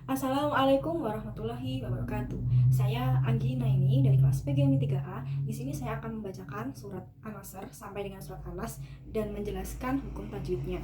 Assalamualaikum warahmatullahi wabarakatuh. Saya Anggina ini dari kelas PGMI 3A. Di sini saya akan membacakan surat An-Nasr sampai dengan surat Anas dan menjelaskan hukum tajwidnya.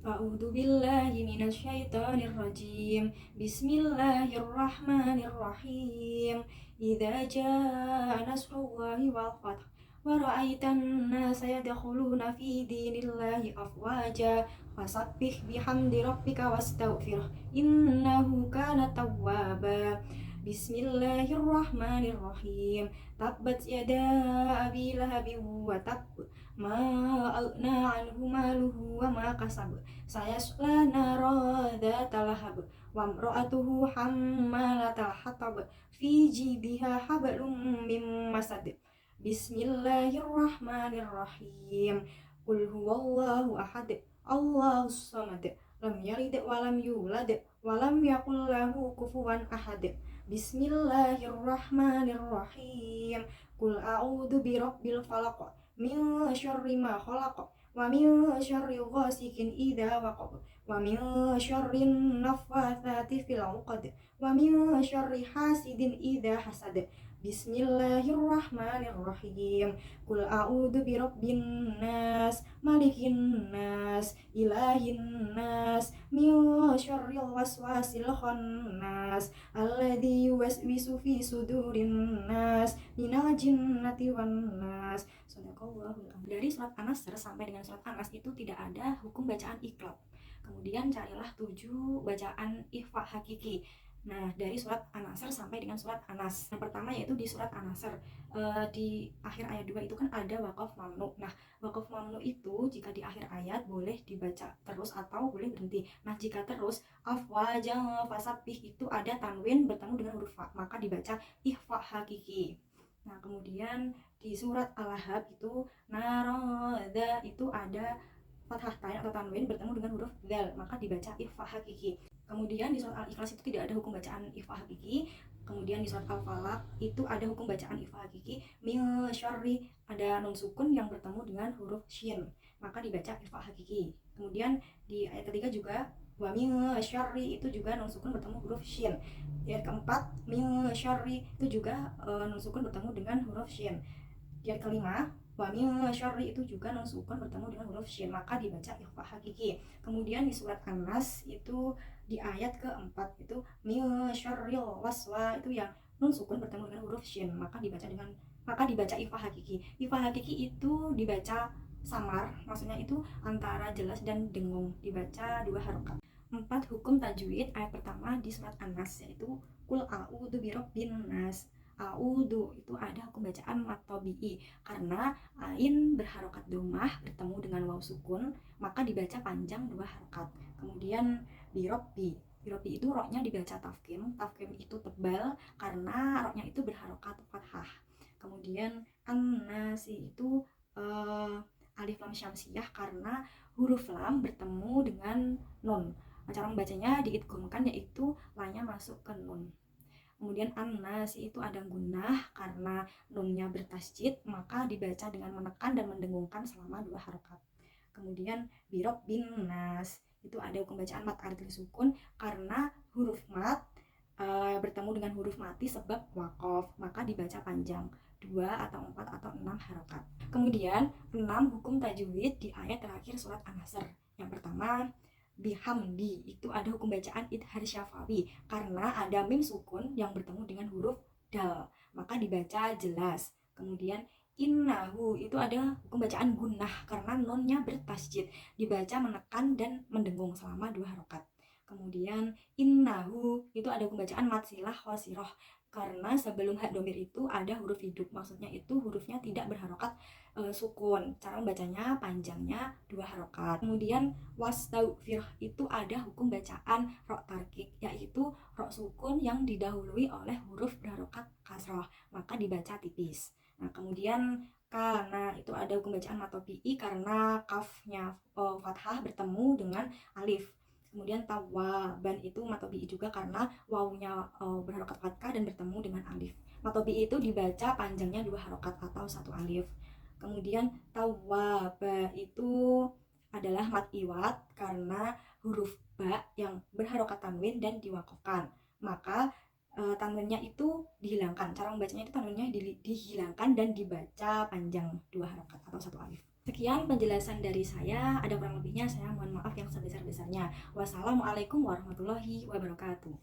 A'udzu billahi minasyaitonir rajim. Bismillahirrahmanirrahim. Idza jaa nasrullahi wal fath wa ra'aitan nasa yadkhuluna fi dinillahi afwaja fasabbih bihamdi rabbika wastaghfirhu innahu kana tawwaba. Bismillahirrahmanirrahim. Tabbat yada abi lahabin wa tab ma aghna anhu maluhu wa ma kasab sayasla nara dzata lahab wa imra'atuhu hammalatal hatab fi jidiha hablum mim masad. Bismillahirrahmanirrahim. Qul huwallahu ahad, Allahus samad, lam yalid wa lam yulad wa lam yakul lahu kufuwan ahad. Bismillahirrahmanirrahim. Qul a'udzu birabbil falaq min syarri ma khalaq wa min syarri ghasikin idza waqab wa min syarri naffatsati fil 'uqad wa min syarri hasidin idza hasad. Bismillahirrahmanirrahim. Qul a'udzu birabbin nas, malikin nas, ilahin nas, min syarril waswasil khannas, alladzi yuwaswisu fi sudurin nas, minal jinnati wan nas. Dari surat An-Nasr sampai dengan surat Anas itu tidak ada hukum bacaan iqlab. Kemudian carilah 7 bacaan ikhfa hakiki. Nah, dari surat An-Nasr sampai dengan surat Anas. Yang pertama yaitu di surat An-Nasr. Di akhir ayat 2 itu kan ada waqaf mamnu. Nah, waqaf mamnu itu jika di akhir ayat boleh dibaca terus atau boleh berhenti. Nah, jika terus afwaja fasabbih itu ada tanwin bertemu dengan huruf fa, maka dibaca ikhfa hakiki. Nah, kemudian di surat Al-Ahzab itu naroda itu ada fathah tain atau tanwin bertemu dengan huruf dzal, maka dibaca ikhfa hakiki. Kemudian di surat Al-Ikhlas itu tidak ada hukum bacaan ikhfa hakiki. Kemudian di surat Al-Falaq itu ada hukum bacaan ikhfa hakiki. Min syarri ada nun sukun yang bertemu dengan huruf shin, maka dibaca ikhfa hakiki. Kemudian di ayat ketiga juga wa min syarri itu juga nun sukun bertemu huruf shin. Ayat keempat min syarri itu juga nun sukun bertemu dengan huruf shin. Di ayat kelima wa min syarri itu juga nun sukun bertemu dengan huruf shin, maka dibaca ikhfa hakiki. Kemudian di surat An-Nas itu di ayat keempat itu min syarril waswa itu yang nun sukun bertemu dengan huruf shin, maka dibaca ikhfa hakiki. Ikhfa hakiki itu dibaca samar, maksudnya itu antara jelas dan dengung, dibaca 2 harokat. 4 hukum tajwid ayat pertama di surat An-Nas yaitu qul a'udzu birabbin nas. A'udzu itu ada hukum bacaan mat tabi'i karena ain berharokat dhammah bertemu dengan waw sukun, maka dibaca panjang 2 harokat. Kemudian birabbi itu roknya dibaca tafkim itu tebal karena roknya itu berharokat fathah. Kemudian an-nasi itu alif lam syamsiyah karena huruf lam bertemu dengan nun. Cara membacanya diidghamkan yaitu lamnya masuk ke nun. Kemudian an-nasi itu ada gunnah karena nunnya bertasjid, maka dibaca dengan menekan dan mendengungkan selama 2 harokat. Kemudian birabbin nas itu ada hukum bacaan mat ardil sukun karena huruf mat bertemu dengan huruf mati sebab waqaf, maka dibaca panjang 2 atau 4 atau 6 harokat. Kemudian 6 hukum tajwid di ayat terakhir surat An-Nasr. Yang pertama bihamdi itu ada hukum bacaan idhar syafawi karena ada mim sukun yang bertemu dengan huruf dal, maka dibaca jelas. Kemudian innahu itu ada hukum bacaan gunnah karena nunnya bertasjid, dibaca menekan dan mendengung selama 2 harokat. Kemudian innahu itu ada hukum bacaan matsilah wasiroh karena sebelum hak domir itu ada huruf hidup, maksudnya itu hurufnya tidak berharokat sukun. Cara membacanya panjangnya 2 harokat. Kemudian wastaghfir itu ada hukum bacaan rok tarkik yaitu rok sukun yang didahului oleh huruf berharokat kasroh, maka dibaca tipis. Nah, kemudian karena itu ada hukum bacaan matobi'i karena kafnya fathah bertemu dengan alif. Kemudian tawaban itu matobi'i juga karena wawunya berharokat fathah dan bertemu dengan alif. Matobi'i itu dibaca panjangnya 2 harokat atau 1 alif. Kemudian tawaba itu adalah mad iwad karena huruf ba yang berharokat tanwin dan diwakafkan. Maka tanwinnya itu dihilangkan. Cara membacanya itu tanwinnya dihilangkan dan dibaca panjang 2 harokat atau 1 alif. Sekian penjelasan dari saya. Ada kurang lebihnya saya mohon maaf yang sebesar-besarnya. Wassalamualaikum warahmatullahi wabarakatuh.